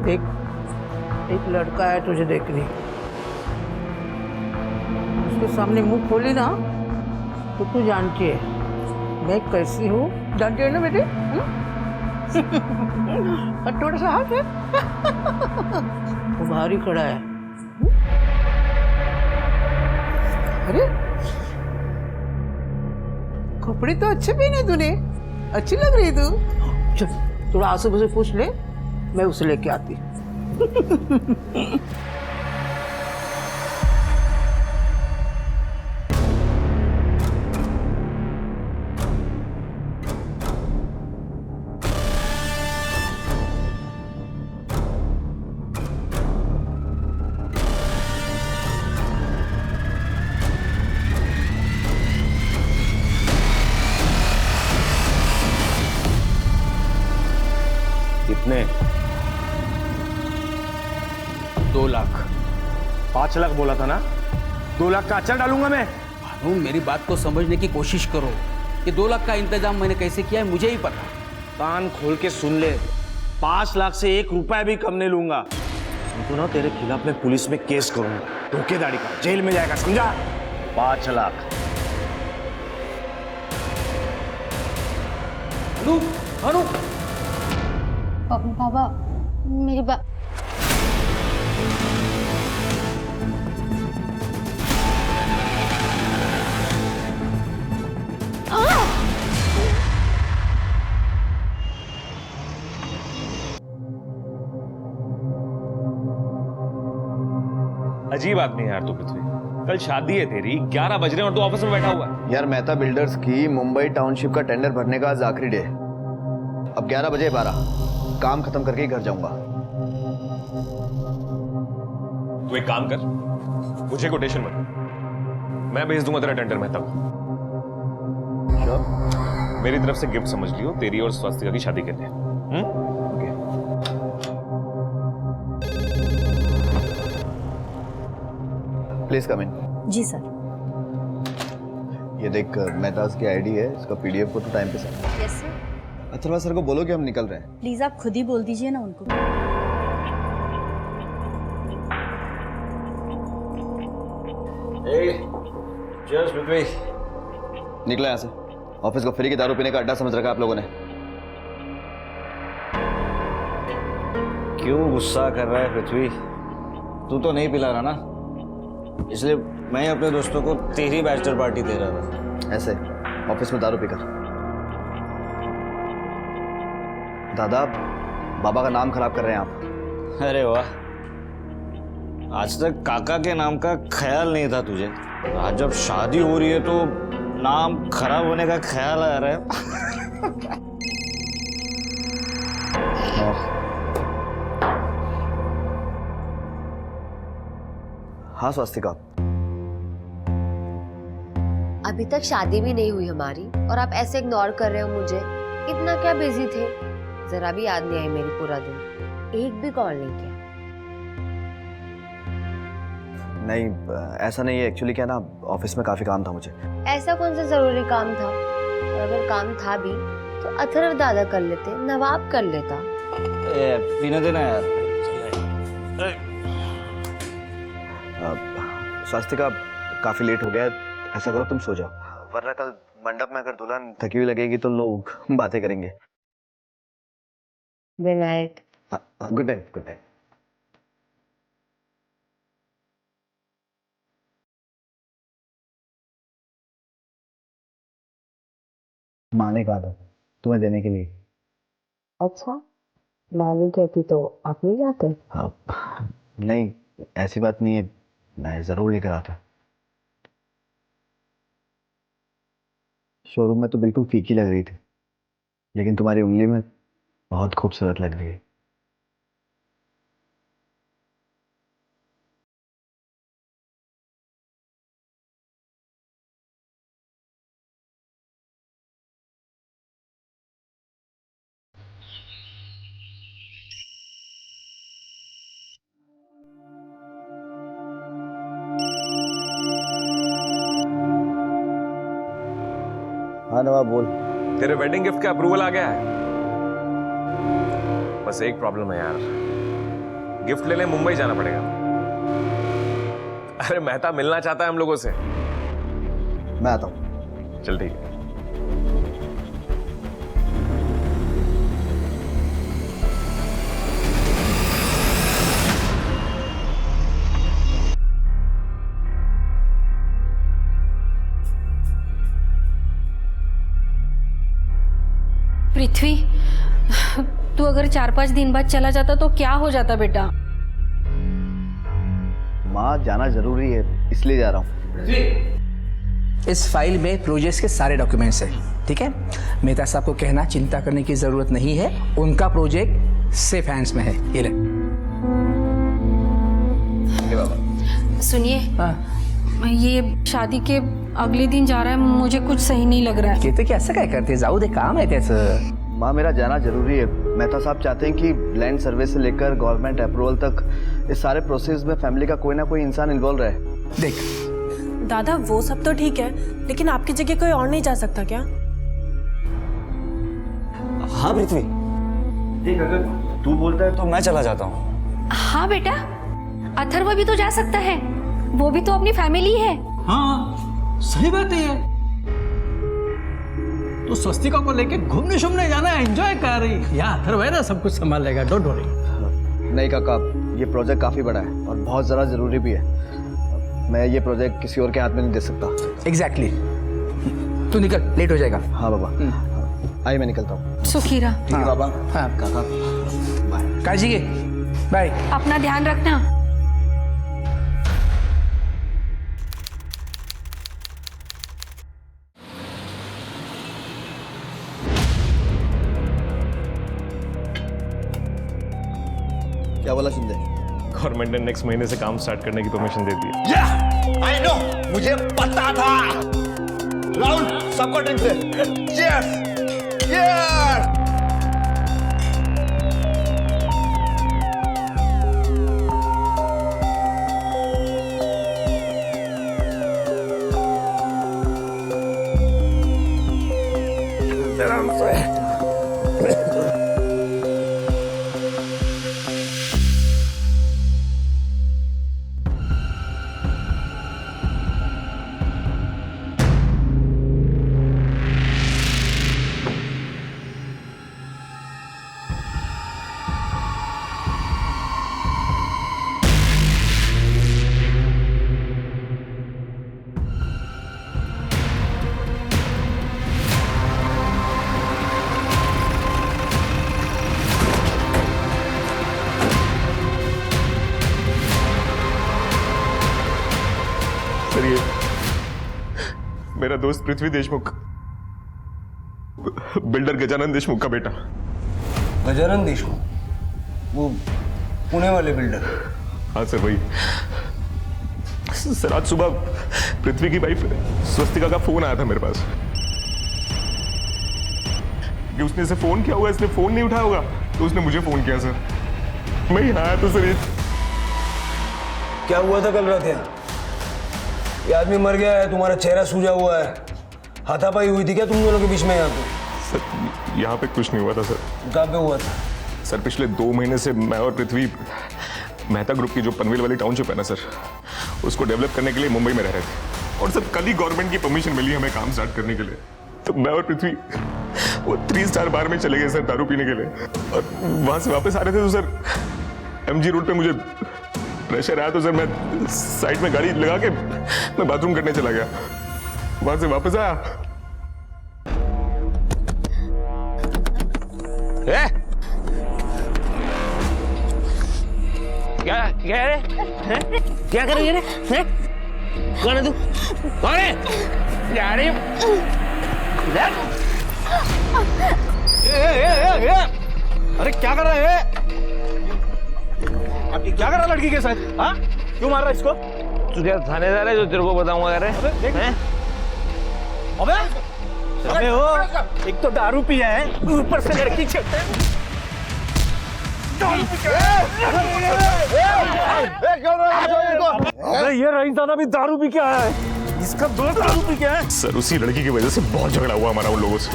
देख, एक लड़का है तुझे देखने, उसके सामने मुंह खोली ना तो तू जानती है मैं कैसी हूँ, जानती है ना बेटे? और थोड़ा सा हाथ है वो बाहर ही खड़ा है। अरे कपड़े तो अच्छे पहने तूने, अच्छी लग रही तू। चल थोड़ा आंसू से पूछ ले, मैं उसे लेके आती। कितने? 2 लाख। 5 लाख बोला था ना? 2 लाख का अचार डालूंगा मैं। भानु, मेरी बात को समझने की कोशिश करो। ये 2 लाख का इंतजाम मैंने कैसे किया है मुझे ही पता। कान खोल के सुन ले, 5 लाख से 1 रुपया भी कम नहीं लूंगा। तो ना तेरे खिलाफ मैं पुलिस में केस करूंगा, धोखेधड़ी का, जेल में जाएगा, समझा? 5 लाख। भानु, भानु। बाबा मेरी बात। अजीब आदमी है यार तू पृथ्वी। कल शादी है तेरी, 11 बज रहे हैं और तू ऑफिस में बैठा हुआ है। यार मेहता बिल्डर्स की मुंबई टाउनशिप का टेंडर भरने का आज आखिरी डे है। अब 11 बजे 12 काम खत्म करके ही घर जाऊंगा। तू एक काम कर, मुझे कोटेशन मत, मैं भेज दूंगा तेरा टेंडर मेहता को। मेरी तरफ से गिफ्ट समझ लियो, तेरी और स्वास्थ्य की शादी के लिए। Please come in. जी सर। ये देख, मेहता की आईडी है, इसका पीडीएफ को तो टाइम पे send. Yes sir. Atharva sir को बोलो कि हम निकल रहे हैं। प्लीज आप खुद ही बोल दीजिए ना उनको। निकला यहाँ से। ऑफिस को फ्री की दारू पीने का अड्डा समझ रखा है आप लोगों ने। क्यों गुस्सा कर रहा है पृथ्वी? तू तो नहीं पिला रहा ना, इसलिए मैं अपने दोस्तों को तेरी बैचलर पार्टी दे रहा था। ऐसे ऑफिस में दारू पीकर। दादा, बाबा का नाम खराब कर रहे हैं आप। अरे वाह, आज तक काका के नाम का ख्याल नहीं था तुझे, आज जब शादी हो रही है तो नाम खराब होने का ख्याल आ रहा है। हाँ स्वास्तिका, अभी तक शादी भी नहीं हुई हमारी और आप ऐसे इग्नोर कर रहे हो मुझे। इतना क्या बिजी थे? जरा भी याद नहीं आई मेरी पूरा दिन, एक भी कॉल नहीं किया। नहीं ऐसा नहीं है, एक्चुअली क्या ना, ऑफिस में काफी काम था मुझे। ऐसा कौन सा जरूरी काम था? और अगर काम था भी तो अथर्व दादा कर लेते, नवाब कर लेता। पीने देना यार। स्वास्तिका, काफी लेट हो गया, ऐसा करो तुम सो जाओ, वरना कल मंडप में अगर दुल्हन थकी हुई लगेगी तो लोग बातें करेंगे। Good night. Good night. Good night. माँ ने कहा था तुम्हें देने के लिए। अच्छा, मैं नहीं कहती तो आप नहीं जाते? नहीं, ऐसी बात नहीं है, मैं जरूर लेकर आता। शोरूम में तो बिल्कुल फीकी लग रही थी, लेकिन तुम्हारी उंगली में बहुत खूबसूरत लग रही है। हाँ नवाब बोल। तेरे वेडिंग गिफ्ट का अप्रूवल आ गया है। बस एक प्रॉब्लम है यार, गिफ्ट लेने मुंबई जाना पड़ेगा। अरे मेहता मिलना चाहता है हम लोगों से। मैं आता हूँ। चल ठीक है। पृथ्वी, तू अगर 4-5 दिन बाद चला जाता तो क्या हो जाता बेटा? माँ जाना जरूरी है इसलिए जा रहा हूँ। इस फाइल में प्रोजेक्ट्स के सारे डॉक्यूमेंट्स हैं, ठीक है? मेहता साहब को कहना चिंता करने की जरूरत नहीं है, उनका प्रोजेक्ट सेफ हैंड्स में है। ये ले। सुनिए, हाँ। ये शादी के अगले दिन जा रहा है, मुझे कुछ सही नहीं लग रहा है। ये तो कैसे क्या करते जाओ दे काम है कैसे? माँ मेरा जाना जरूरी है। मेहता साहब चाहते हैं कि लैंड सर्वे से लेकर गवर्नमेंट अप्रूवल तक इस सारे प्रोसेस में फैमिली का कोई ना कोई इंसान इन्वॉल्व रहे। देख दादा, वो सब तो ठीक है, लेकिन आपकी जगह कोई और नहीं जा सकता क्या? हाँ पृथ्वी, देख अगर तू बोलता है तो मैं चला जाता हूँ। हाँ बेटा, अथर्व भी तो जा सकता है, वो भी तो अपनी फैमिली है। हाँ सही बात है ये। तो स्वस्तिका को लेके घूमने शूमने जाना है, एंजॉय कर रही। यहाँ अथर्व है ना, सब कुछ संभाल लेगा, डोंट वरी। नहीं काका, ये प्रोजेक्ट काफ़ी बड़ा है और बहुत ज़रा ज़रूरी भी है। मैं ये प्रोजेक्ट किसी और के हाथ में नहीं दे सकता। एग्जैक्टली। तू निकल, लेट हो जाएगा। हाँ बाबा, आई मैं निकलता हूँ। सुखीरा, ठीक है बाबा। हाँ काका बाय। काजी के बाय। अपना ध्यान रखना। क्या बोला शिंदे? गवर्नमेंट ने नेक्स्ट महीने से काम स्टार्ट करने की परमिशन दे दी है। आई नो, मुझे पता था। राहुल, सबको ड्रिंक दे। Cheers, cheers. आराम से। सर ये मेरा दोस्त पृथ्वी देशमुख, बिल्डर गजानन देशमुख का बेटा। गजानन देशमुख, वो पुणे वाले बिल्डर? हाँ सर वही। सर आज सुबह पृथ्वी की वाइफ स्वस्तिका का फोन आया था मेरे पास कि उसने इसे फोन किया होगा, इसने फोन नहीं उठाया होगा, तो उसने मुझे फोन किया सर। मैं यहाँ आया तो सर ये क्या हुआ था कल रात? ये आदमी मर गया है, तुम्हारा चेहरा सूजा हुआ है, हाथापाई हुई थी क्या तुम दोनों के बीच में? यहाँ पे सर यहाँ पे कुछ नहीं हुआ था सर। कहाँ पे हुआ था? सर पिछले 2 महीने से मैं और पृथ्वी मेहता ग्रुप की जो पनवेल वाली टाउनशिप है ना सर, उसको डेवलप करने के लिए मुंबई में रह रहे थे। और सर कल ही गवर्नमेंट की परमिशन मिली हमें काम स्टार्ट करने के लिए। तो मैं और पृथ्वी वो 3 स्टार बार में चले गए सर दारू पीने के लिए। और वहां से वापस आ रहे थे तो सर MG रोड पे मुझे प्रेशर आया, तो सर मैं साइड में गाड़ी लगा के मैं बाथरूम करने चला गया। वहां से वापस आया। क्या क्या रे? क्या कर रही है रे? कौन है तू? कौन है? जा रही अरे क्या कर रहा है? क्या कर रहा लड़की के साथ? हाँ क्यों मार रहा है इसको? तू क्या थानेदार है जो तेरे को बताऊंगा? अरे अबे अबे हो, एक तो दारू पिया है, ऊपर से लड़की छेड़ते हैं। अरे ये रईसदादा भी दारू पी के आया है, इसका दोस्त दारू पी के आया है। सर उसी लड़की की वजह से बहुत झगड़ा हुआ हमारा उन लोगों से।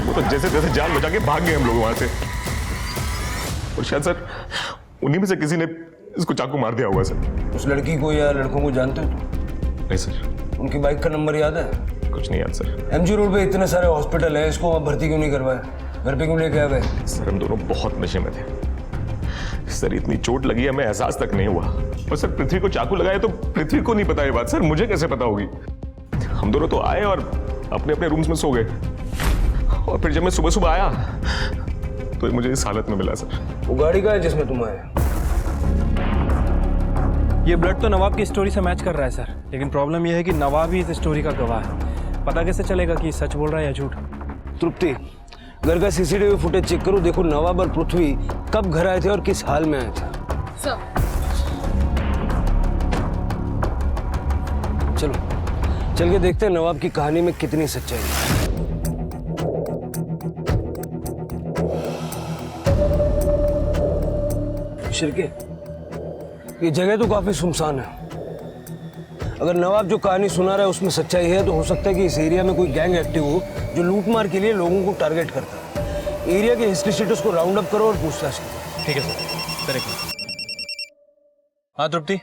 वो तो जैसे तैसे जान बचा के भाग गए हम लोग वहां से। और शायद सर उन्हीं में से किसी ने इसको चाकू मार दिया होगा सर। उस लड़की को या लड़कों को जानते हो तुम? नहीं सर। उनकी बाइक का नंबर याद है? कुछ नहीं याद सर। एमजी रोड पे इतने सारे हॉस्पिटल है, इसको वहाँ भर्ती क्यों नहीं करवाया? घर पे क्यों लेके आ गए? सर हम दोनों बहुत नशे में थे सर, इतनी चोट लगी हमें एहसास तक नहीं हुआ। और सर पृथ्वी को चाकू लगाया तो पृथ्वी को नहीं पता ये बात, सर मुझे कैसे पता होगी? हम दोनों तो आए और अपने अपने रूम्स में सो गए, और फिर जब मैं सुबह सुबह आया तो मुझे इस हालत में मिला सर। वो गाड़ी का है जिसमें तुम आए? ये ब्लड तो नवाब की स्टोरी से मैच कर रहा है सर, लेकिन प्रॉब्लम यह है कि नवाब ही इस स्टोरी का गवाह है। पता कैसे चलेगा कि सच बोल रहा है या झूठ? तृप्ति, घर का सीसीटीवी फुटेज चेक करो, देखो नवाब और पृथ्वी कब घर आए थे और किस हाल में आए थे। चलो चल के देखते हैं नवाब की कहानी में कितनी सच्चाई है। शिरके, ये जगह तो काफी सुनसान है। अगर नवाब जो कहानी सुना रहा है उसमें सच्चाई है तो हो सकता है कि इस एरिया में कोई गैंग एक्टिव हो जो लूटमार के लिए लोगों को टारगेट करता है। एरिया के हिस्ट्री शीटर्स को राउंड अप करो और पूछताछ करो। ठीक है सर, करेक्ट। हाँ तृप्ति,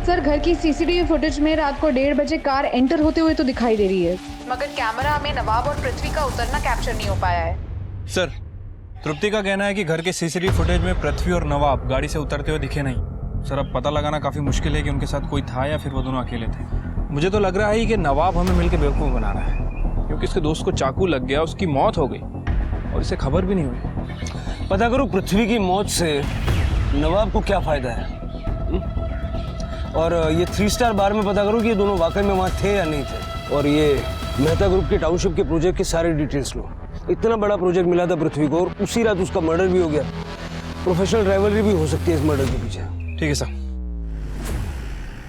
सर घर की सीसीटीवी फुटेज में रात को 1:30 बजे कार एंटर होते हुए तो दिखाई दे रही है, मगर कैमरा में नवाब और पृथ्वी का उतरना कैप्चर नहीं हो पाया है। सर तृप्ति का कहना है कि घर के सीसीटीवी फुटेज में पृथ्वी और नवाब गाड़ी से उतरते हुए दिखे नहीं। सर अब पता लगाना काफ़ी मुश्किल है कि उनके साथ कोई था या फिर वो दोनों अकेले थे। मुझे तो लग रहा है कि नवाब हमें मिलकर बेवकूफ़ बना रहा है, क्योंकि इसके दोस्त को चाकू लग गया, उसकी मौत हो गई और इसे खबर भी नहीं हुई। पता करो पृथ्वी की मौत से नवाब को क्या फायदा है, और ये 3 स्टार बार में पता करो कि ये दोनों वाकई में वहाँ थे या नहीं थे। और ये मेहता ग्रुप के टाउनशिप के प्रोजेक्ट की सारी डिटेल्स लो। इतना बड़ा प्रोजेक्ट मिला था पृथ्वी को और उसी रात उसका मर्डर भी हो गया। प्रोफेशनल राइवलरी भी हो सकती है इस मर्डर के पीछे। ठीक है सर।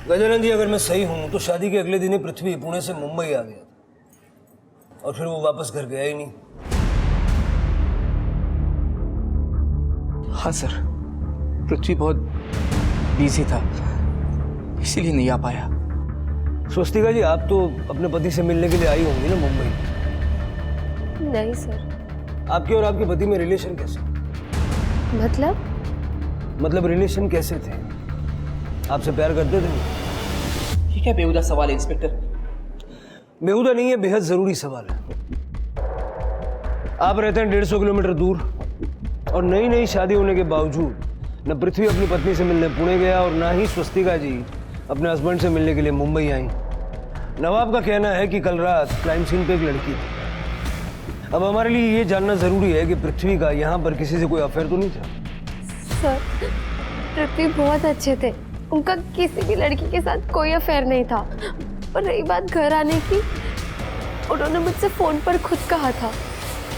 गजानन जी, अगर मैं सही हूं तो शादी के अगले दिन ही पृथ्वी पुणे से मुंबई आ गया और फिर वो वापस घर गया ही नहीं। हाँ सर, पृथ्वी बहुत बिजी था, इसीलिए नहीं आ पाया। स्वस्तिका जी, आप तो अपने पति से मिलने के लिए आई होंगी ना मुंबई? नहीं सर। आपके और आपके पति में रिलेशन कैसे? मतलब रिलेशन कैसे थे? आपसे प्यार करते थे? ये क्या बेहुदा सवाल है इंस्पेक्टर? बेहुदा नहीं है, बेहद जरूरी सवाल है। आप रहते हैं 150 किलोमीटर दूर और नई नई शादी होने के बावजूद न पृथ्वी अपनी पत्नी से मिलने पुणे गया और ना ही स्वस्तिका जी अपने हस्बैंड से मिलने के लिए मुंबई आई। नवाब का कहना है कि कल रात क्राइम सीन पे एक लड़की थी। अब हमारे लिए ये जानना जरूरी है कि पृथ्वी का यहाँ पर किसी से कोई अफेयर तो नहीं था? सर पृथ्वी बहुत अच्छे थे, उनका किसी भी लड़की के साथ कोई अफेयर नहीं था। और रही बात घर आने की, उन्होंने मुझसे फोन पर खुद कहा था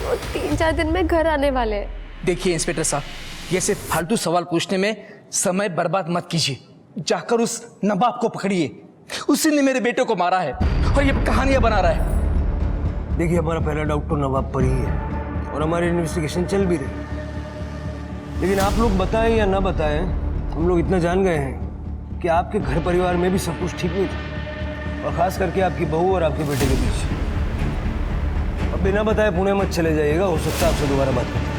वो 3-4 दिन में घर आने वाले हैं। देखिए इंस्पेक्टर साहब, ये सिर्फ फालतू सवाल पूछने में समय बर्बाद मत कीजिए। जाकर उस नवाब को पकड़िए, उसी ने मेरे बेटे को मारा है और ये कहानियां बना रहा है। देखिए, हमारा पहला डाउट तो नवाब पर ही है और हमारी इन्वेस्टिगेशन चल भी रही। लेकिन आप लोग बताएं या ना बताएं, हम लोग इतना जान गए हैं कि आपके घर परिवार में भी सब कुछ ठीक नहीं था, और खास करके आपकी बहू और आपके बेटे के बीच। अब बिना बताए पुणे मत चले जाइएगा, हो सकता है आपसे दोबारा बात करें।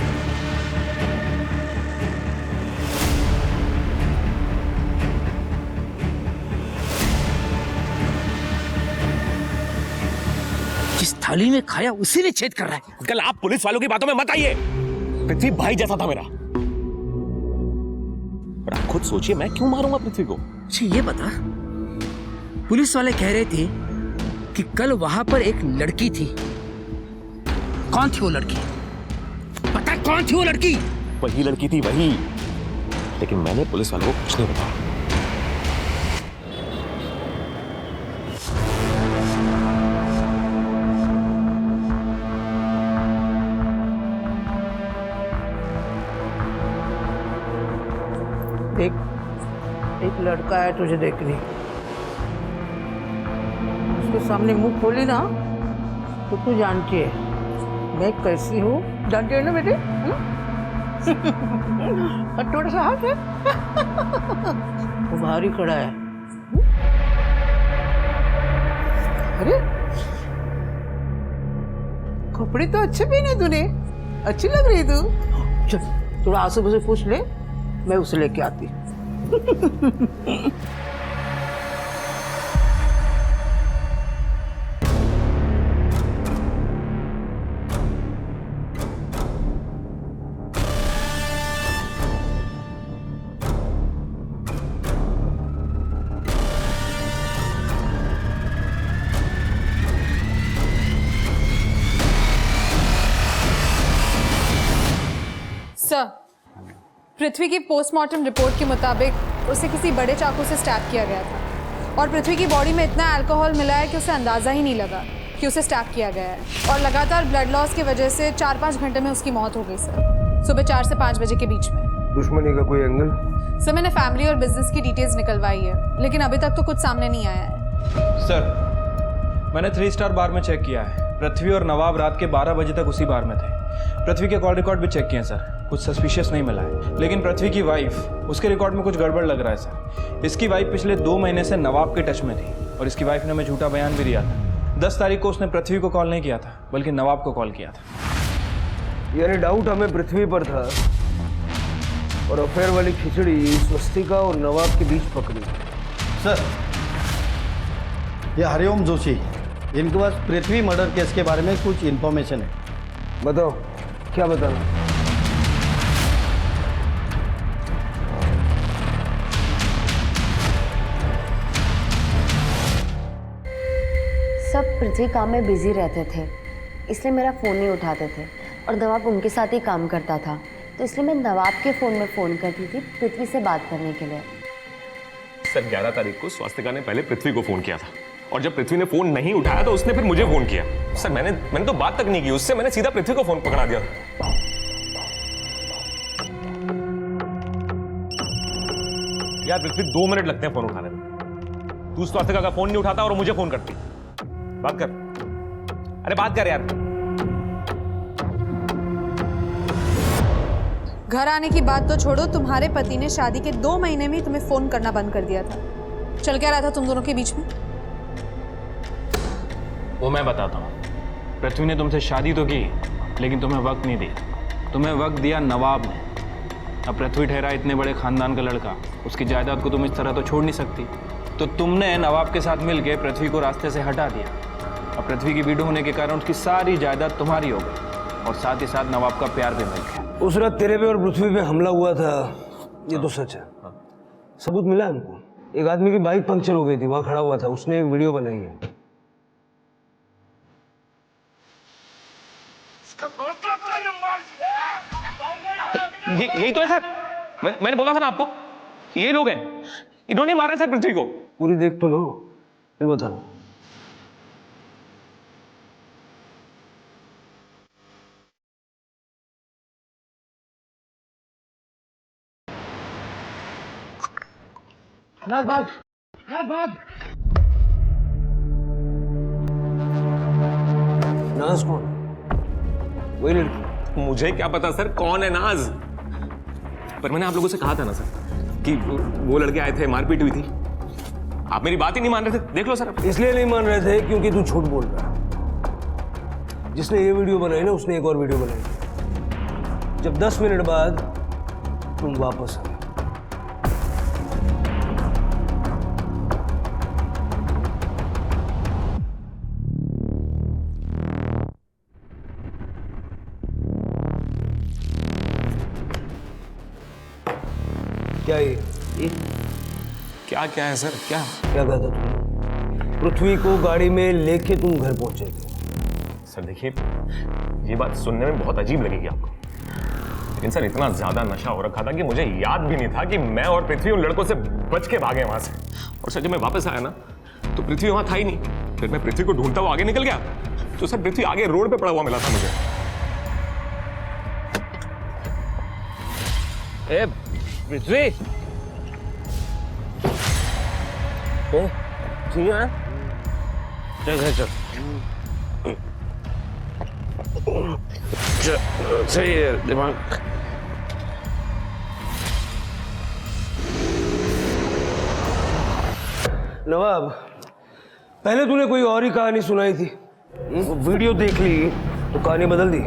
जिस थाली में खाया उसी में छेद कर रहा है। कल आप पुलिस वालों की बातों में मत आइए। पृथ्वी भाई जैसा था मेरा, और आप खुद सोचिए मैं क्यों मारूंगा पृथ्वी को। अच्छा ये बता, पुलिस वाले कह रहे थे कि कल वहां पर एक लड़की थी, कौन थी वो लड़की? पता है कौन थी वो लड़की? वही लड़की थी, वही। लेकिन मैंने पुलिस वालों को कुछ नहीं बताया। देख, एक लड़का है तुझे देख रही, उसके सामने मुंह खोली ना तो तू जानती है मैं कैसी हूँ। जानती है ना बेटे? और थोड़ा सा हाथ है वो बाहर ही खड़ा है। अरे कपड़े तो अच्छे पहने तूने, अच्छी लग रही तू। चल थोड़ा आंसू से पूछ ले, मैं उसे लेके आती। सर, पृथ्वी की पोस्टमार्टम रिपोर्ट के मुताबिक उसे किसी बड़े चाकू से स्टैब किया गया था और पृथ्वी की बॉडी में इतना अल्कोहल मिला है कि उसे अंदाज़ा ही नहीं लगा कि उसे स्टैब किया गया है और लगातार ब्लड लॉस की वजह से 4-5 घंटे में उसकी मौत हो गई सर, सुबह 4 से 5 बजे के बीच में। दुश्मनी का कोई एंगल? सर, मैंने फैमिली और बिजनेस की डिटेल्स निकलवाई है, लेकिन अभी तक तो कुछ सामने नहीं आया है। सर, मैंने 3 स्टार बार में चेक किया है। पृथ्वी और नवाब रात के 12 बजे तक उसी बार में थे। पृथ्वी के कॉल रिकॉर्ड भी चेक किए हैं सर, कुछ सस्पिशियस नहीं मिला है। लेकिन पृथ्वी की वाइफ, उसके रिकॉर्ड में कुछ गड़बड़ लग रहा है सर। इसकी वाइफ पिछले 2 महीने से नवाब के टच में थी और इसकी वाइफ ने हमें झूठा बयान भी दिया था। 10 तारीख को उसने पृथ्वी को कॉल नहीं किया था, बल्कि नवाब को कॉल किया था। यानी डाउट हमें पृथ्वी पर था और अफेयर वाली खिचड़ी स्वस्तिका और नवाब के बीच पकड़ी। सर, ये हरिओम जोशी, इनके पास पृथ्वी मर्डर केस के बारे में कुछ इन्फॉर्मेशन है। बताओ, क्या बताना? सब पृथ्वी काम में बिजी रहते थे, इसलिए मेरा फ़ोन नहीं उठाते थे और नवाब उनके साथ ही काम करता था, तो इसलिए मैं नवाब के फ़ोन में फ़ोन करती थी पृथ्वी से बात करने के लिए। सर 11 तारीख को स्वास्तिका ने पहले पृथ्वी को फोन किया था और जब पृथ्वी ने फोन नहीं उठाया तो उसने फिर मुझे फोन किया। सर मैंने तो बात तक नहीं की उससे, मैंने सीधा पृथ्वी को फोन पकड़ा दिया। यार पृथ्वी 2 मिनट लगते हैं फोन उठाने में, तू स्वास्तिका का फोन नहीं उठाता और मुझे फोन करती। बात कर, अरे बात कर यार। घर आने की बात तो छोड़ो, तुम्हारे पति ने शादी के 2 महीने में ही तुम्हें फोन करना बंद कर दिया था। चल क्या रहा था तुम दोनों के बीच में? वो मैं बताता हूँ। पृथ्वी ने तुमसे शादी तो की, लेकिन तुम्हें वक्त नहीं दिया। तुम्हें वक्त दिया नवाब ने। अब पृथ्वी ठहरा इतने बड़े खानदान का लड़का, उसकी जायदाद को तुम इस तरह तो छोड़ नहीं सकती। तो तुमने नवाब के साथ मिलकर पृथ्वी को रास्ते से हटा दिया। अब पृथ्वी की विडो होने के कारण उसकी सारी जायदाद तुम्हारी हो गई और साथ ही साथ नवाब का प्यार भी मिल गया। उस रात तेरे पे और पृथ्वी पे हमला हुआ था, ये तो सच है। सबूत मिला हमको। एक आदमी की बाइक पंक्चर हो गई थी, वहां खड़ा हुआ था, उसने एक वीडियो बनाई है। यही तो है सर, मैंने बोला था ना आपको, ये लोग हैं, इन्होंने मारा सर पृथ्वी को। पूरी देख तो लो, मैं बता। नाज कौन? वही लड़की। मुझे क्या पता सर कौन है नाज, पर मैंने आप लोगों से कहा था ना सर कि वो लड़के आए थे, मारपीट हुई थी। आप मेरी बात ही नहीं मान रहे थे, देख लो सर। इसलिए नहीं मान रहे थे क्योंकि तू झूठ बोल रहा है। जिसने ये वीडियो बनाई ना, उसने एक और वीडियो बनाई। जब 10 मिनट बाद तुम वापस आए। क्या ये क्या क्या है सर? क्या क्या कहा था तुमने? पृथ्वी को गाड़ी में लेके तुम घर पहुंचे थे। सर देखिए, ये बात सुनने में बहुत अजीब लगेगी आपको, लेकिन सर इतना ज्यादा नशा हो रखा था कि मुझे याद भी नहीं था कि मैं और पृथ्वी उन लड़कों से बच के भागे वहां से। और सर जब मैं वापस आया ना, तो पृथ्वी वहां था ही नहीं। फिर मैं पृथ्वी को ढूंढता हुआ आगे निकल गया, तो सर पृथ्वी आगे रोड पे पड़ा हुआ मिला था मुझे। ए पृथ्वी, ठीक है, चल चल चल, सही है दिमाग। नवाब, पहले तूने कोई और ही कहानी सुनाई थी, वीडियो देख ली तो कहानी बदल दी।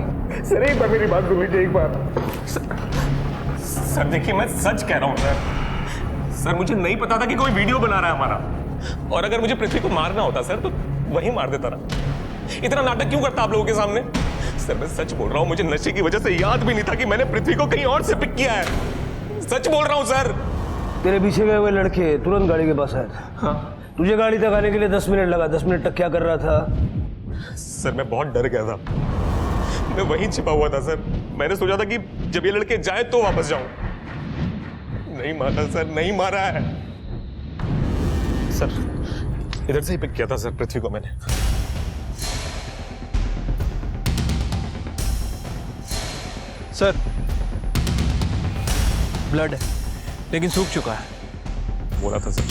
सर एक बार मेरी बात सुन लीजिए, एक बार। सर देखिए, मैं सच कह रहा हूँ सर, मुझे नहीं पता था कि कोई वीडियो बना रहा है हमारा, और अगर मुझे पृथ्वी को मारना होता सर तो वही मार देता ना। इतना नाटक क्यों करता आप लोगों के सामने? सर मैं सच बोल रहा हूँ, मुझे नशे की वजह से याद भी नहीं था कि मैंने पृथ्वी को कहीं और से पिक किया है। सच बोल रहा हूँ सर। तेरे पीछे गए हुए लड़के तुरंत गाड़ी के पास आए थे। हाँ। तुझे गाड़ी तक आने के लिए 10 मिनट लगा। 10 मिनट तक क्या कर रहा था? सर मैं बहुत डर गया था, मैं वहीं छिपा हुआ था सर। मैंने सोचा था कि जब ये लड़के जाए तो वापस जाऊं। नहीं मारा सर, नहीं मारा है सर। इधर से ही पिक किया था सर पृथ्वी को मैंने। सर ब्लड है लेकिन सूख चुका है। बोला था सर।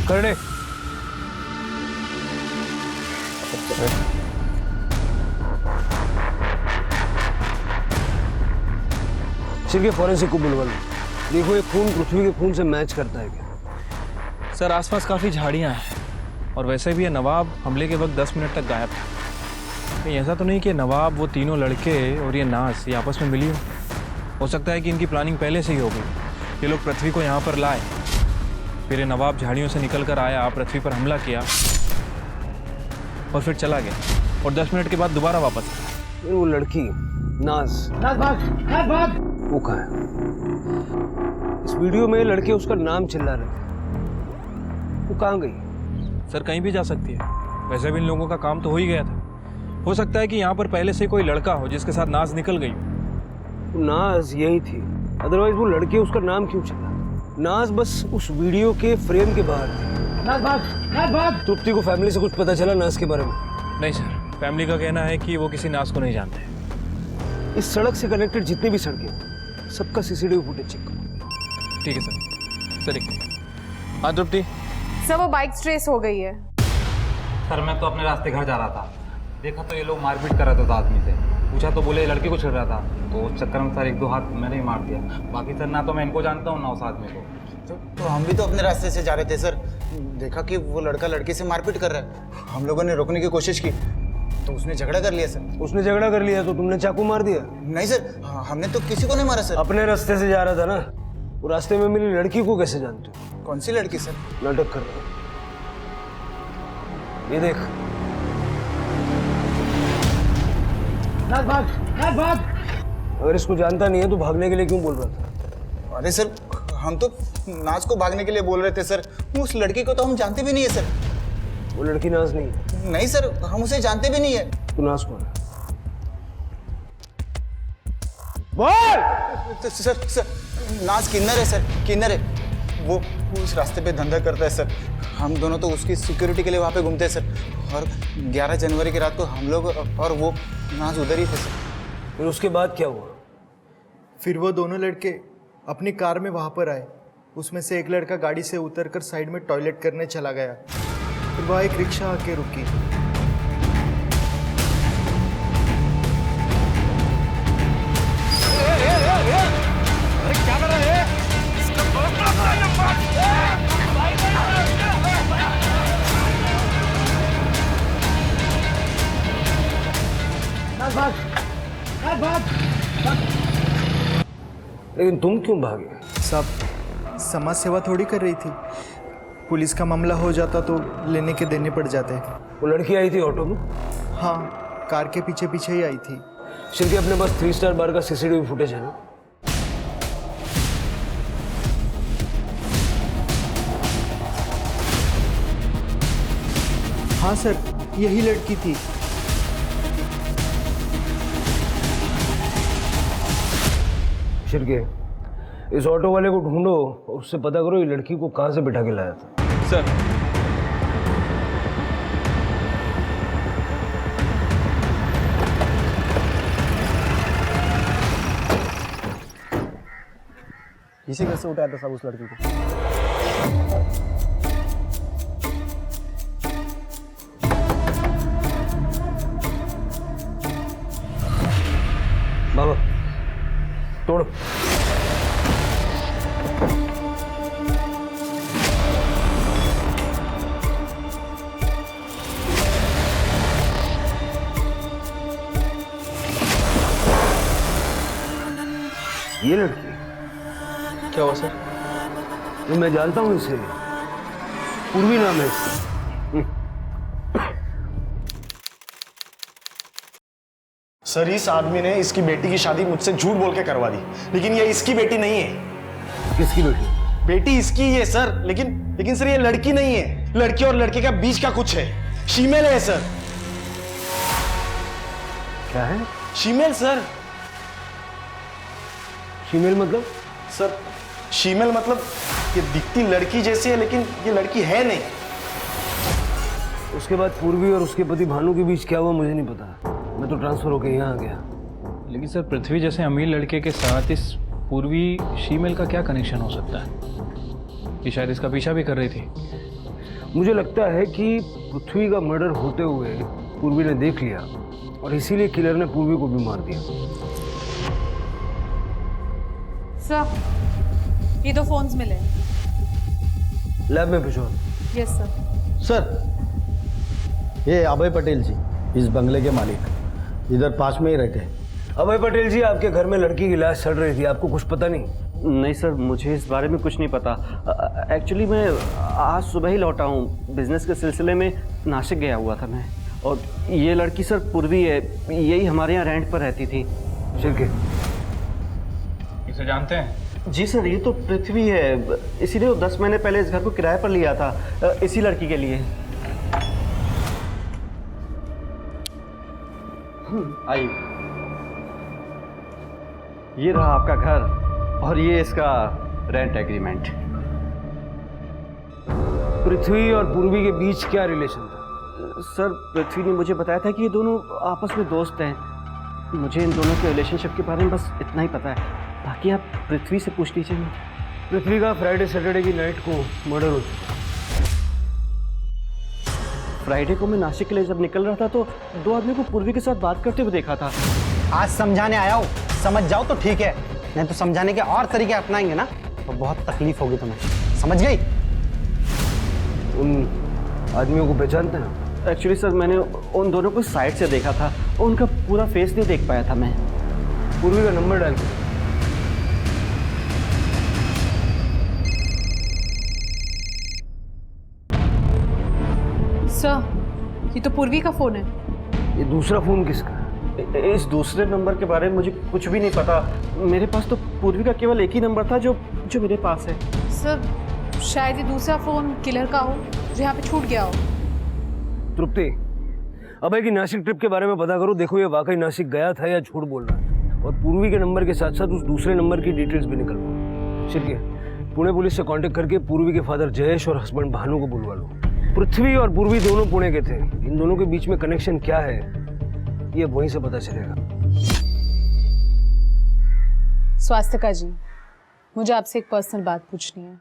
कर दे। सिर्फ फॉरेंसिक को बुलवा लो। देखो ये खून पृथ्वी के खून से मैच करता है क्या? सर आसपास काफ़ी झाड़ियाँ हैं और वैसे भी ये नवाब हमले के वक्त 10 मिनट तक गायब था। कहीं ऐसा तो नहीं कि नवाब, वो तीनों लड़के और ये नाज ये आपस में मिली हो सकता है कि इनकी प्लानिंग पहले से ही हो गई। ये लोग पृथ्वी को यहाँ पर लाए, फिर ये नवाब झाड़ियों से निकल कर आया, पृथ्वी पर हमला किया और फिर चला गया और 10 मिनट के बाद दोबारा वापस आया। वो लड़की नाज भाग वो कहाँ है? इस वीडियो में लड़के उसका नाम चिल्ला रहे थे, वो कहाँ गई? सर कहीं भी जा सकती है, वैसे भी इन लोगों का काम तो हो ही गया था। हो सकता है कि यहाँ पर पहले से कोई लड़का हो जिसके साथ नाज निकल गई। वो नाज यही थी, अदरवाइज वो लड़के उसका नाम क्यों चिल्ला? नाज बस उस वीडियो के फ्रेम के बाहर थी। नाज भाग। तृप्ति को फैमिली से कुछ पता चला नाज के बारे में? नहीं सर, फैमिली का कहना है कि वो किसी नाज को नहीं जानते। इस सड़क से कनेक्टेड जितनी भी सड़कें, सबका सीसीटीवी फुटेज चेक करो। ठीक है सर। सर एक हाँ तृप्ति। सर वो बाइक ट्रेस हो गई है। सर मैं तो अपने रास्ते घर जा रहा था, देखा तो ये लोग मारपीट कर रहे थे आदमी से। पूछा तो बोले लड़के को छेड़ रहा था, तो उस चक्कर में सर 1-2 हाथ मैंने ही मार दिया। बाकी सर ना तो मैं इनको जानता हूँ ना उस आदमी को। तो हम भी तो अपने रास्ते से जा रहे थे सर, देखा कि वो लड़का लड़के से मारपीट कर रहा है। हम लोगों ने रोकने की कोशिश की तो उसने झगड़ा कर लिया सर। उसने झगड़ा कर लिया तो तुमने चाकू मार दिया? नहीं सर, हमने तो किसी को नहीं मारा सर। अपने रास्ते से जा रहा था ना, वो रास्ते में मिली लड़की को कैसे जानते हो? कौन सी लड़की सर? नाटक कर रहा है, ये देख। भाग। अगर इसको जानता नहीं है तो भागने के लिए क्यों बोल रहा था? अरे सर हम तो नाज को भागने के लिए बोल रहे थे सर, उस लड़की को तो हम जानते भी नहीं है सर। वो लड़की नाज नहीं है। नहीं सर, हम उसे जानते भी नहीं है। तू नाज कौन है? बोल। सर नाज किन्नर है सर, किन्नर है। वो उस रास्ते पे धंधा करता है सर। हम दोनों तो उसकी सिक्योरिटी के लिए वहाँ पे घूमते हैं सर। और 11 जनवरी की रात को हम लोग और वो नाज उधर ही थे सर। फिर उसके बाद क्या हुआ? फिर वो दोनों लड़के अपनी कार में वहाँ पर आए। उसमें से एक लड़का गाड़ी से उतरकर साइड में टॉयलेट करने चला गया। फिर वहाँ एक रिक्शा आके रुकी। क्या कर रहे हैं? लेकिन तुम क्यों भागे? सब समाज सेवा थोड़ी कर रही थी। पुलिस का मामला हो जाता तो लेने के देने पड़ जाते। वो लड़की आई थी ऑटो में? हाँ, कार के पीछे पीछे ही आई थी। शिल्पी अपने पास 3 स्टार बार का सीसीटीवी फुटेज है ना? हाँ सर, यही लड़की थी। शिरके, इस ऑटो वाले को ढूंढो और उससे पता करो ये लड़की को कहाँ से बिठा के लाया था। सर इसी घर से उठाया था सब उस लड़की को। बाबा तोड़ो। ये लड़की क्या हुआ सर? तो मैं जानता हूँ इसे, पूर्वी नाम है इसका। सर इस आदमी ने इसकी बेटी की शादी मुझसे झूठ बोल के करवा दी, लेकिन ये इसकी बेटी नहीं है। किसकी बेटी? बेटी इसकी ही है सर, लेकिन सर ये लड़की नहीं है। लड़की और लड़के का बीच का कुछ है, शीमेल है सर। क्या है? Shemale sir. शीमेल मतलब? सर शीमेल मतलब ये दिखती लड़की जैसी है, लेकिन ये लड़की है नहीं। उसके बाद पूर्वी और उसके पति भानु के बीच क्या हुआ मुझे नहीं पता, मैं तो ट्रांसफर होकर यहाँ आ गया। लेकिन सर पृथ्वी जैसे अमीर लड़के के साथ इस पूर्वी शीमेल का क्या कनेक्शन हो सकता है? ये शायद इसका पीछा भी कर रही थी। मुझे लगता है कि पृथ्वी का मर्डर होते हुए पूर्वी ने देख लिया और इसीलिए किलर ने पूर्वी को भी मार दिया। सर ये दो फोन्स मिले। लैब में भिजवा। Yes sir. सर ये अभय पटेल जी, इस बंगले के मालिक, इधर पास में ही रहते हैं। अभय पटेल जी, आपके घर में लड़की की लाश सड़ रही थी, आपको कुछ पता नहीं? नहीं सर, मुझे इस बारे में कुछ नहीं पता। एक्चुअली मैं आज सुबह ही लौटा हूँ, बिजनेस के सिलसिले में नासिक गया हुआ था मैं। और ये लड़की सर पूर्वी है, यही हमारे यहाँ रेंट पर रहती थी। इसे जानते हैं? जी सर, ये तो पृथ्वी है, इसीलिए 10 महीने पहले इस घर को किराए पर लिया था, इसी लड़की के लिए। आइए, ये रहा आपका घर और ये इसका रेंट एग्रीमेंट। पृथ्वी और पूर्वी के बीच क्या रिलेशन था? सर पृथ्वी ने मुझे बताया था कि ये दोनों आपस में दोस्त हैं। मुझे इन दोनों के रिलेशनशिप के बारे में बस इतना ही पता है, बाकी आप पृथ्वी से पूछ लीजिए। पृथ्वी का फ्राइडे सैटरडे की नाइट को मर्डर हो चुका। फ्राइडे को मैं नासिक के लिए जब निकल रहा था तो 2 आदमी को पूर्वी के साथ बात करते हुए देखा था। आज समझाने आया हूँ, समझ जाओ तो ठीक है, नहीं तो समझाने के और तरीके अपनाएंगे ना तो बहुत तकलीफ होगी तुम्हें, समझ गई? उन आदमियों को पहचानते हैं? एक्चुअली सर मैंने उन दोनों को साइड से देखा था, उनका पूरा फेस नहीं देख पाया था मैं। पूर्वी का नंबर डाल। सर ये तो पूर्वी का फोन है। ये दूसरा फोन किसका? इस दूसरे नंबर के बारे में मुझे कुछ भी नहीं पता। मेरे पास तो पूर्वी का केवल एक ही नंबर था जो मेरे पास है। सर शायद ये दूसरा फोन किलर का हो जो यहाँ पे छूट गया हो। तृप्ति, अभय की नासिक ट्रिप के बारे में पता करो, देखो ये वाकई नासिक गया था या झूठ बोल रहा है। और पूर्वी के नंबर के साथ साथ उस दूसरे नंबर की डिटेल्स भी निकलवाओ। शिरके, पुणे पुलिस से कांटेक्ट करके पूर्वी के फादर जयेश और हस्बैंड भानु को बुलवा लो। पृथ्वी और पूर्वी दोनों पुणे के थे, इन दोनों के बीच में कनेक्शन क्या है ये वहीं से पता चलेगा। स्वास्थ्यका जी, मुझे आपसे एक पर्सनल बात पूछनी है।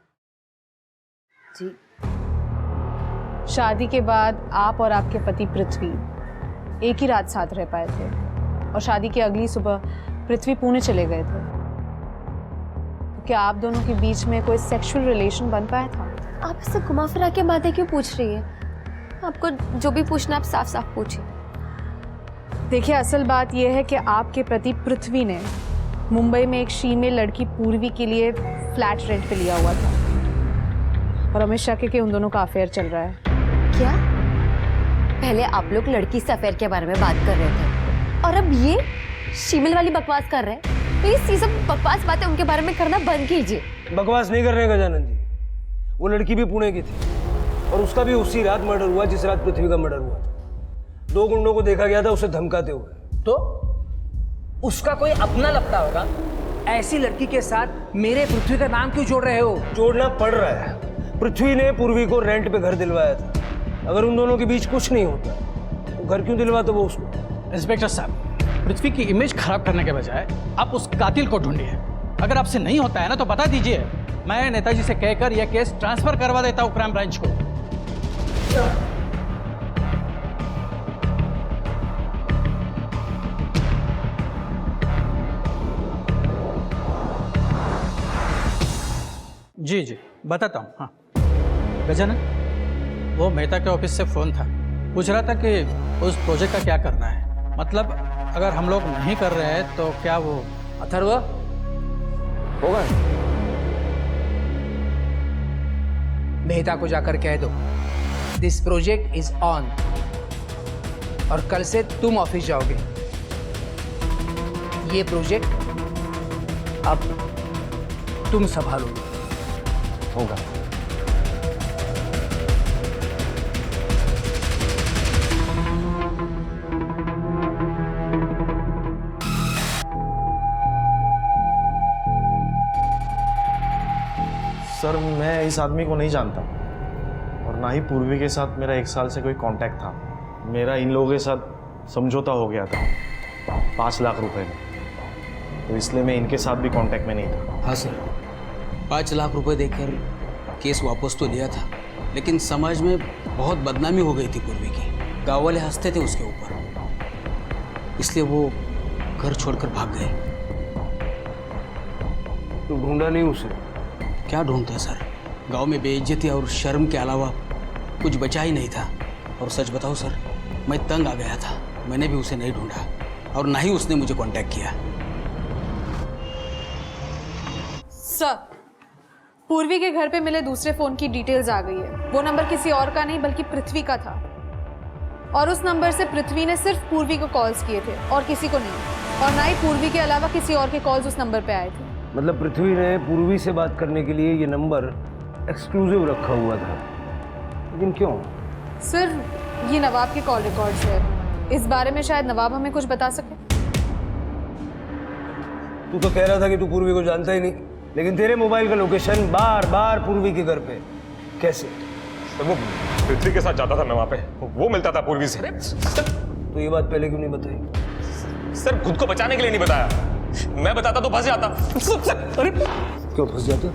जी। शादी के बाद आप और आपके पति पृथ्वी एक ही रात साथ रह पाए थे और शादी की अगली सुबह पृथ्वी पुणे चले गए थे। तो क्या आप दोनों के बीच में कोई सेक्सुअल रिलेशन बन पाया था? आप इससे घुमा फिरा के बातें क्यों पूछ रही है? आपको जो भी पूछना आप साफ साफ पूछिए। देखिए, असल बात यह है कि आपके पति पृथ्वी ने मुंबई में एक शीमेल लड़की पूर्वी के लिए फ्लैट रेंट पे लिया हुआ था और हमें शक है कि उन दोनों का अफेयर चल रहा है। क्या? पहले आप लोग लड़की से अफेयर के बारे में बात कर रहे थे और अब ये शीमेल वाली बकवास कर रहे हैं। प्लीज ये सब बकवास बातें उनके बारे में करना बंद कीजिए। बकवास नहीं कर रहे गजानन जी, वो लड़की भी पुणे की थी और उसका भी उसी रात मर्डर हुआ जिस रात पृथ्वी का मर्डर हुआ था। 2 गुंडों को देखा गया था उसे धमकाते हुए। तो उसका कोई अपना लगता होगा। ऐसी लड़की के साथ मेरे पृथ्वी का नाम क्यों जोड़ रहे हो? जोड़ना पड़ रहा है। पृथ्वी ने पूर्वी को रेंट पे घर दिलवाया था। अगर उन दोनों के बीच कुछ नहीं होता तो घर क्यों दिलवाता वो उसको? इंस्पेक्टर साहब, पृथ्वी की इमेज खराब करने के बजाय आप उस कातिल को ढूंढिए। अगर आपसे नहीं होता है ना तो बता दीजिए, मैं नेताजी से कहकर यह केस ट्रांसफर करवा देता हूं क्राइम ब्रांच को। जी जी बताता हूँ। हाँ गजानन, वो मेहता के ऑफिस से फ़ोन था, पूछ रहा था कि उस प्रोजेक्ट का क्या करना है। मतलब अगर हम लोग नहीं कर रहे हैं तो क्या वो अथर्व होगा? मेहता को जाकर कह दो दिस प्रोजेक्ट इज ऑन, और कल से तुम ऑफिस जाओगे। ये प्रोजेक्ट अब तुम संभालोगे। होगा। सर मैं इस आदमी को नहीं जानता और ना ही पूर्वी के साथ मेरा 1 साल से कोई कांटेक्ट था। मेरा इन लोगों के साथ समझौता हो गया था 5 लाख रुपए में, तो इसलिए मैं इनके साथ भी कांटेक्ट में नहीं था। हाँ सर, 5 लाख रुपए देकर केस वापस तो लिया था, लेकिन समाज में बहुत बदनामी हो गई थी पूर्वी की। गाँव वाले हंसते थे उसके ऊपर, इसलिए वो घर छोड़कर भाग गए। तो ढूंढा नहीं उसे? क्या ढूंढता सर, गांव में बेइज्जती और शर्म के अलावा कुछ बचा ही नहीं था। और सच बताओ सर, मैं तंग आ गया था। मैंने भी उसे नहीं ढूंढा और ना ही उसने मुझे कांटेक्ट किया। सर, पूर्वी के घर पे मिले दूसरे फोन की डिटेल्स आ गई है। वो नंबर किसी और का नहीं बल्कि पृथ्वी का था, और उस नंबर से पृथ्वी ने सिर्फ पूर्वी को कॉल्स किए थे और किसी को नहीं, और ना ही पूर्वी के अलावा किसी और के कॉल्स उस नंबर पे आए थे। मतलब पृथ्वी ने पूर्वी से बात करने के लिए ये नंबर एक्सक्लूसिव रखा हुआ था, लेकिन क्यों? सर, ये नवाब के कॉल रिकॉर्ड्स है। इस बारे में शायद नवाब हमें कुछ बता सके। तू तो कह रहा था कि तू पूर्वी को जानता ही नहीं, लेकिन तेरे मोबाइल का लोकेशन बार बार पूर्वी के घर पे कैसे? तो वो पृथ्वी के साथ जाता था मैं वहां पे, वो मिलता था पूर्वी से। तो ये बात पहले क्यों नहीं बताई? सर खुद को बचाने के लिए नहीं बताया, मैं बताता तो फंस जाता। अरे क्यों फंस जाता?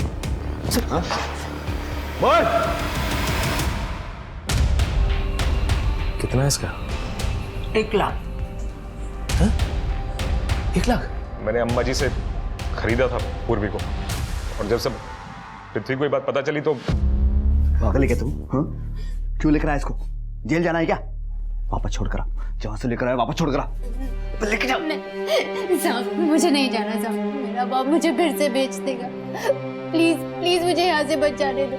हाँ? बोल। कितना है इसका? 1 लाख। 1 लाख? मैंने अम्मा जी से खरीदा था पूर्वी को, और जब सब पृथ्वी को ये बात पता चली तो पागल है क्या तुम? हाँ? क्यों लेकर आया इसको? जेल जाना है क्या? वापस छोड़ कर आ, जहां से लेकर आया वापस छोड़ कर आ, लेके जाओ। साहब, मुझे नहीं जाना साहब, मेरा बाप मुझे फिर से बेच देगा। प्लीज प्लीज मुझे यहाँ से बच जाने दो।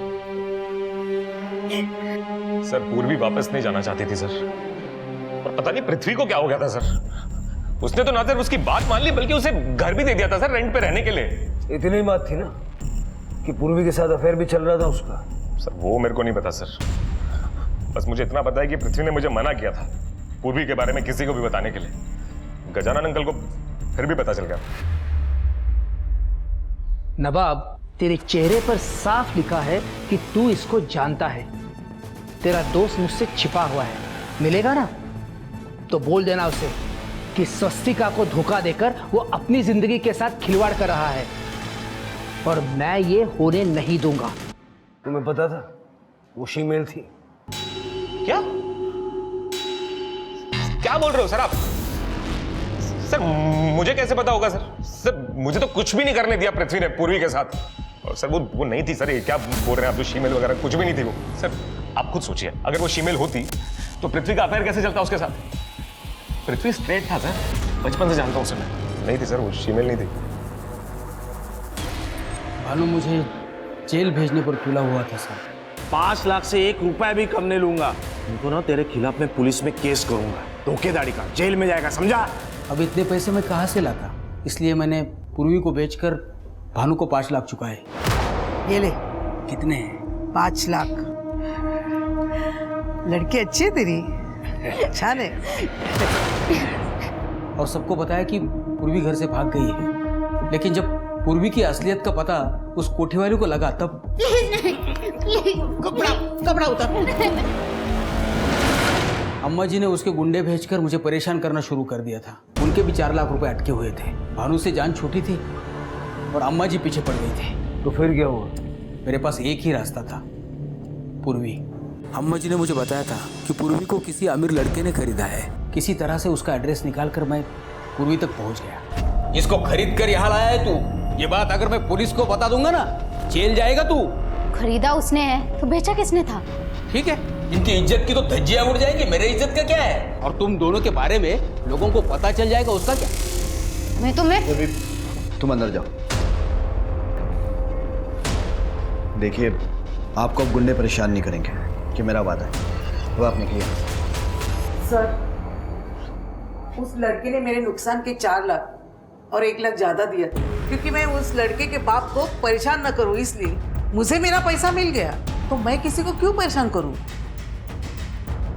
सर पूर्वी वापस नहीं जाना चाहती थी सर, और पता नहीं पृथ्वी को क्या हो गया था सर। उसने तो ना सिर्फ उसकी बात मान ली बल्कि उसे घर भी दे दिया था सर रेंट पे रहने के लिए। इतनी बात थी ना कि पूर्वी के साथ अफेयर भी चल रहा था उसका। सर वो मेरे को नहीं पता सर, बस मुझे इतना पता है कि पृथ्वी ने मुझे मना किया था पूर्वी के बारे में किसी को भी बताने के लिए। गजानन अंकल को फिर भी पता चल गया। नवाब, तेरे चेहरे पर साफ लिखा है कि तू इसको जानता है। तेरा दोस्त मुझसे छिपा हुआ है, मिलेगा ना तो बोल देना उसे कि स्वस्तिका को धोखा देकर वो अपनी जिंदगी के साथ खिलवाड़ कर रहा है, और मैं ये होने नहीं दूंगा। तुम्हें पता था वो शीमेल थी? क्या क्या बोल रहे हो सर आप? सर मुझे कैसे पता होगा सर? सर मुझे तो कुछ भी नहीं करने दिया पृथ्वी ने पूर्वी के साथ। और सर वो नहीं थी सर, ये क्या बोल रहे हैं आप? जो शीमेल वगैरह कुछ भी नहीं थी वो। सर आप खुद सोचिए, अगर वो शीमेल होती तो पृथ्वी का अफेयर कैसे चलता उसके साथ? पृथ्वी स्ट्रेट था सर, बचपन से जानता हूँ उसे मैं। नहीं थी सर, वो शीमेल नहीं थी। भानु मुझे जेल भेजने पर तुला हुआ था सर। 5 लाख से 1 रुपया भी कम नहीं लूंगा। उनको ना तेरे खिलाफ मैं पुलिस में केस करूंगा, धोखेधड़ी का, जेल में जाएगा, समझा? अब इतने पैसे मैं कहाँ से लाता, इसलिए मैंने पूर्वी को बेचकर भानु को 5 लाख चुकाए। ये ले। कितने? 5 लाख। लड़की अच्छी है तेरी, अच्छा है। और सबको बताया कि पूर्वी घर से भाग गई है, लेकिन जब पूर्वी की असलियत का पता उस कोठी वाले को लगा तब कपड़ा उतार। अम्मा जी ने उसके गुंडे भेजकर मुझे परेशान करना शुरू कर दिया था। उनके भी 4 लाख रुपए अटके हुए थे। भानु से जान छूटी थी और अम्मा जी पीछे पड़ गई थी। तो फिर क्या हुआ? मेरे पास एक ही रास्ता था, पूर्वी। अम्मा जी ने मुझे बताया था कि पूर्वी को किसी अमीर लड़के ने खरीदा है। किसी तरह से उसका एड्रेस निकालकर मैं पूर्वी तक पहुंच गया। इसको खरीद कर यहाँ लाया है तू। ये बात अगर मैं पुलिस को बता दूंगा ना, जेल जाएगा तू। खरीदा उसने है तो बेचा किसने था? ठीक है, इनकी इज्जत की तो धज्जियां उड़ जाएंगी, मेरे इज्जत का क्या है? और तुम दोनों के बारे में लोगों को पता चल जाएगा, उसका क्या? तुम अंदर जाओ। देखिए आपको अब गुंडे परेशान नहीं करेंगे कि मेरा वादा है। वो आपने किया। सर, उस लड़के ने मेरे नुकसान के 4 लाख और 1 लाख ज्यादा दिया क्योंकि मैं उस लड़के के बाप को परेशान न करूं, इसलिए मुझे मेरा पैसा मिल गया तो मैं किसी को क्यों परेशान करूं।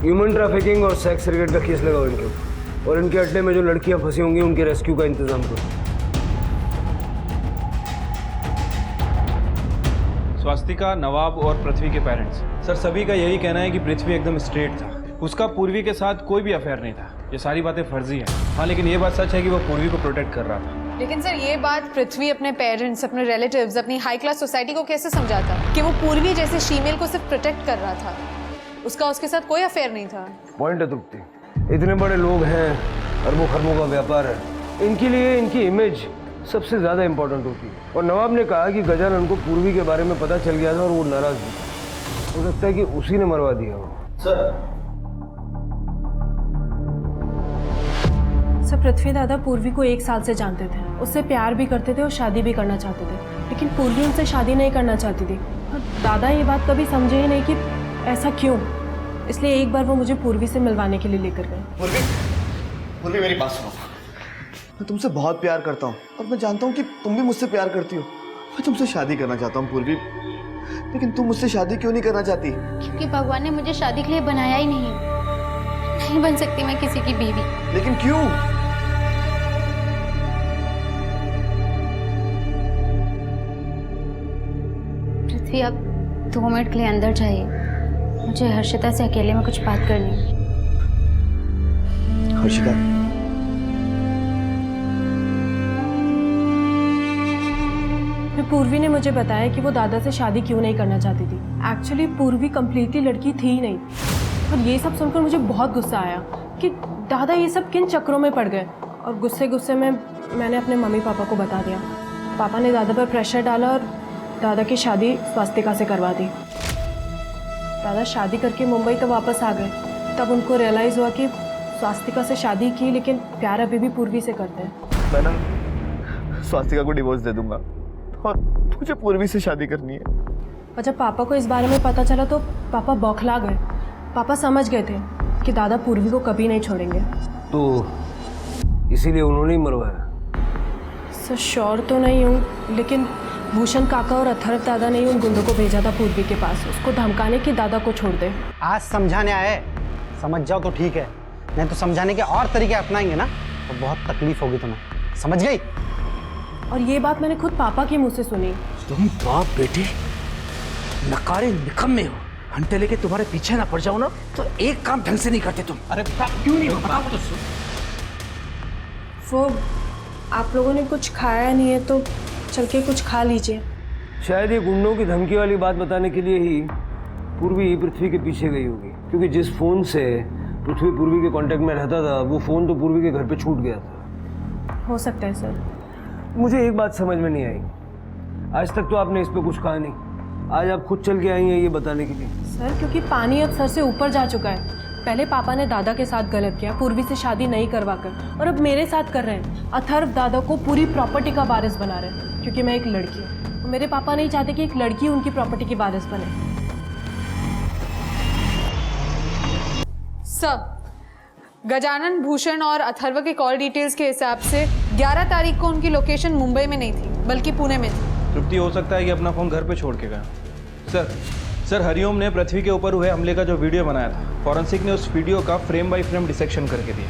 ह्यूमन ट्रैफिकिंग और सेक्स रैकेट का केस लगाओ इनके ऊपर और इनके अड्डे में जो लड़कियां फंसी होंगी उनके रेस्क्यू का इंतजाम करो। स्वास्तिका, नवाब और पृथ्वी के पेरेंट्स, सर सभी का यही कहना है कि पृथ्वी एकदम स्ट्रेट था, उसका पूर्वी के साथ कोई भी अफेयर नहीं था। ये सारी बातें फर्जी है। हाँ, लेकिन ये बात सच है कि वो पूर्वी को प्रोटेक्ट कर रहा था। लेकिन सर ये बात पृथ्वी अपने पेरेंट्स, अपने रिलेटिव्स, अपनी हाई क्लास सोसाइटी को कैसे समझाता कि वो पूर्वी जैसे फीमेल को सिर्फ प्रोटेक्ट कर रहा था, उसका उसके साथ कोई अफेयर नहीं था। पॉइंट है तृप्ति, इतने बड़े लोग हैं, अरबों खरबों का व्यापार है, इनके लिए इनकी इमेज सबसे ज़्यादा इंपॉर्टेंट होती है। और नवाब ने कहा कि गजानन को पूर्वी के बारे में पता चल गया था और वो नाराज था। हो सकता है कि उसी ने मरवा दिया हो। सर पृथ्वी दादा पूर्वी को 1 साल से जानते थे, उससे प्यार भी करते थे और शादी भी करना चाहते थे, लेकिन पूर्वी उनसे शादी नहीं करना चाहती थी। और दादा ये बात कभी समझे ही नहीं कि ऐसा क्यों, इसलिए एक बार वो मुझे पूर्वी से मिलवाने के लिए लेकर गए। पूर्वी मेरी बात सुनो, मैं तुमसे बहुत प्यार करता हूँ और मैं जानता हूँ कि तुम भी मुझसे प्यार करती हो। मैं तुमसे शादी करना चाहता हूँ पूर्वी, लेकिन तुम मुझसे शादी क्यों नहीं करना चाहती? क्योंकि भगवान ने मुझे शादी के लिए बनाया ही नहीं बन सकती मैं किसी की बीवी। लेकिन क्यों? पृथ्वी, आप 2 मिनट के लिए अंदर जाइए, मुझे हर्षिता से अकेले में कुछ बात करनी है। हर्षिता, पूर्वी ने मुझे बताया कि वो दादा से शादी क्यों नहीं करना चाहती थी। एक्चुअली पूर्वी कम्प्लीटली लड़की थी ही नहीं, और ये सब सुनकर मुझे बहुत गुस्सा आया कि दादा ये सब किन चक्रों में पड़ गए। और गुस्से में मैंने अपने मम्मी पापा को बता दिया। पापा ने दादा पर प्रेशर डाला और दादा की शादी स्वास्तिका से करवा दी। दादा शादी करके मुंबई तो वापस आ गए, तब उनको रियलाइज़ हुआ कि स्वास्तिका से शादी की लेकिन प्यार अभी भी पूर्वी से करते हैं। मैं ना स्वास्तिका को डिवोर्स दे दूंगा और मुझे पूर्वी से शादी करनी है। और जब पापा को इस बारे में पता चला तो पापा बौखला गए। पापा समझ गए थे कि दादा पूर्वी को कभी नहीं छोड़ेंगे। तो इसीलिए उन्होंने ही मरवाया? सर श्योर तो नहीं हूँ, लेकिन भूषण काका और अथर्व दादा ने ही उन गुंडों को भेजा था पूर्वी के पास, उसको धमकाने की दादा को छोड़ दे। आज समझाने आए, समझ जाओ तो ठीक है, नहीं तो समझाने के और तरीके अपनाएंगे ना तो बहुत तकलीफ होगी तुम्हें, समझ गई? और ये बात मैंने खुद पापा के मुंह से सुनी। तुम बाप बेटे नकारे निकम्मे हो, घंटे लेके तुम्हारे पीछे ना पड़ जाओ ना तो एक काम ढंग से नहीं करते तुम। अरे क्यों नहीं बताओ तो। वो आप लोगों ने कुछ खाया नहीं है तो चल के कुछ खा लीजिए। शायद ये गुंडों की धमकी वाली बात बताने के लिए ही पूर्वी पृथ्वी के पीछे गई होगी, क्योंकि जिस फोन से पृथ्वी पूर्वी के कांटेक्ट में रहता था वो फोन तो पूर्वी के घर पे छूट गया था। हो सकता है सर। मुझे एक बात समझ में नहीं आई, आज तक तो आपने इस पे कुछ कहा नहीं, आज आप खुद चल के आई हैं ये बताने के लिए। सर क्योंकि पानी अब सर से ऊपर जा चुका है। पहले पापा ने दादा के साथ गलत किया, पूर्वी से शादी नहीं करवाकर, और अब मेरे साथ कर रहे हैं। अथर्व दादा को पूरी प्रॉपर्टी का वारिस बना रहे हैं क्योंकि मैं एक लड़की हूँ। मेरे पापा नहीं चाहते कि एक लड़की उनकी प्रॉपर्टी की वारिस बने। सब गजानन, भूषण और अथर्व के कॉल डिटेल्स के हिसाब से 11 तारीख को उनकी लोकेशन मुंबई में नहीं थी बल्कि पुणे में थी। तृप्ति, हो सकता है कि अपना फ़ोन घर पे छोड़ के गया। सर हरिओम ने पृथ्वी के ऊपर हुए हमले का जो वीडियो बनाया था, फॉरेंसिक ने उस वीडियो का फ्रेम बाय फ्रेम डिसेक्शन करके दिया।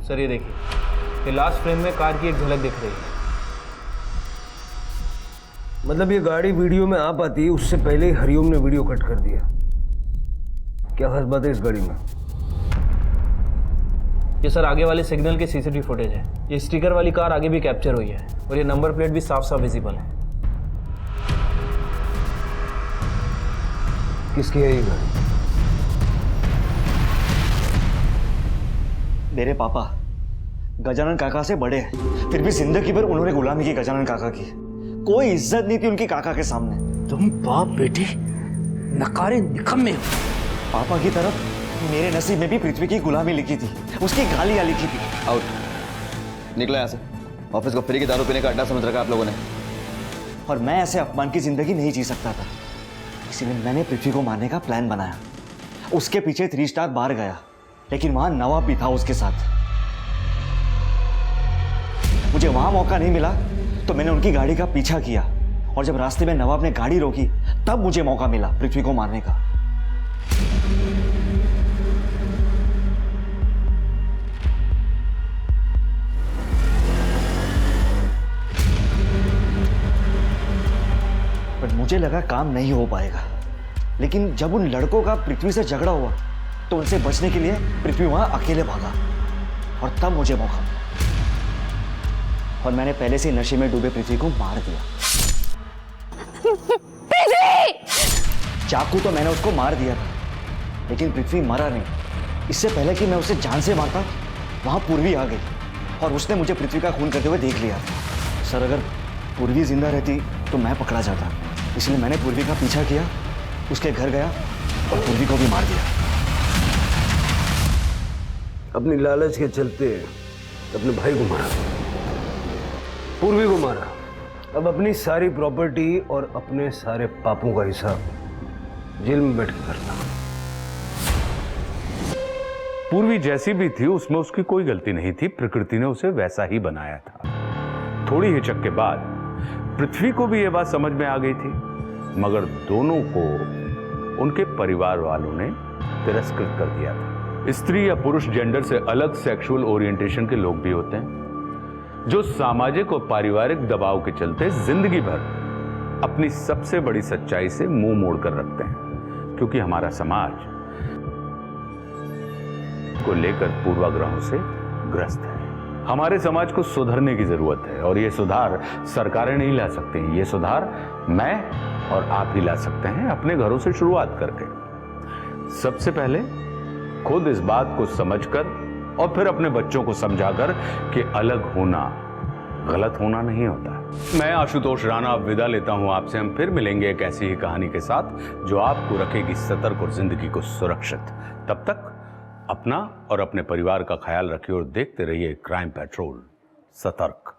सर ये देखिए, ये लास्ट फ्रेम में कार की एक झलक दिख रही है। मतलब ये गाड़ी वीडियो में आ पाती है उससे पहले ही हरिओम ने वीडियो कट कर दिया। क्या खास बात है इस गाड़ी में? ये सर आगे वाले सिग्नल के सीसीटीवी फुटेज है। ये स्टिकर वाली कार आगे भी कैप्चर हुई है और ये नंबर प्लेट भी साफ साफ विजिबल है। किसकी है ये गाड़ी? मेरे पापा गजानन काका से बड़े हैं, फिर भी जिंदगी भर उन्होंने गुलामी की गजानन काका की। कोई इज्जत नहीं थी उनकी काका के सामने। तुम बाप बेटे नकारे निकम्मे हो। पापा की तरफ मेरे नसीब में भी पृथ्वी की गुलामी लिखी थी, उसकी गालियां लिखी थी। आउट, निकलो यहाँ से। ऑफिस को फ्री की दारू पीने का अड्डा समझ रखा आप लोगों ने। और मैं ऐसे अपमान की जिंदगी नहीं जी सकता था। इसीलिए मैंने पृथ्वी को मारने का प्लान बनाया। उसके पीछे 3 स्टार बाहर गया, लेकिन वहां नवाब भी था उसके साथ। मुझे वहां मौका नहीं मिला तो मैंने उनकी गाड़ी का पीछा किया, और जब रास्ते में नवाब ने गाड़ी रोकी तब मुझे मौका मिला पृथ्वी को मारने का। पर मुझे लगा काम नहीं हो पाएगा, लेकिन जब उन लड़कों का पृथ्वी से झगड़ा हुआ तो उनसे बचने के लिए पृथ्वी वहां अकेले भागा, और तब मुझे मौका मिला और मैंने पहले से नशे में डूबे पृथ्वी को मार दिया। चाकू तो मैंने उसको मार दिया था, लेकिन पृथ्वी मरा नहीं। इससे पहले कि मैं उसे जान से मारता वहां पूर्वी आ गई और उसने मुझे पृथ्वी का खून करते हुए देख लिया। सर, अगर पूर्वी जिंदा रहती तो मैं पकड़ा जाता, इसलिए मैंने पूर्वी का पीछा किया, उसके घर गया और पूर्वी को भी मार दिया। अपनी लालच के चलते अपने भाई को मारा, पूर्वी को मारा। अब अपनी सारी प्रॉपर्टी और अपने सारे पापों का हिसाब जेल में बैठ के करना। पूर्वी जैसी भी थी उसमें उसकी कोई गलती नहीं थी, प्रकृति ने उसे वैसा ही बनाया था। थोड़ी हिचक के बाद पृथ्वी को भी यह बात समझ में आ गई थी, मगर दोनों को उनके परिवार वालों ने तिरस्कृत कर दिया था। स्त्री या पुरुष जेंडर से अलग सेक्सुअल ओरिएंटेशन के लोग भी होते हैं जो सामाजिक और पारिवारिक दबाव के चलते जिंदगी भर अपनी सबसे बड़ी सच्चाई से मुंह मोड़कर रखते हैं, क्योंकि हमारा समाज को लेकर पूर्वाग्रहों से ग्रस्त है। हमारे समाज को सुधरने की जरूरत है, और यह सुधार सरकारें नहीं ला सकती। ये सुधार मैं और आप ही ला सकते हैं, अपने घरों से शुरुआत करके। सबसे पहले खुद इस बात को समझकर और फिर अपने बच्चों को समझाकर कि अलग होना गलत होना नहीं होता। मैं आशुतोष राणा अब विदा लेता हूं आपसे। हम फिर मिलेंगे एक ऐसी ही कहानी के साथ जो आपको रखेगी सतर्क और जिंदगी को सुरक्षित। तब तक अपना और अपने परिवार का ख्याल रखिए और देखते रहिए क्राइम पेट्रोल। सतर्क।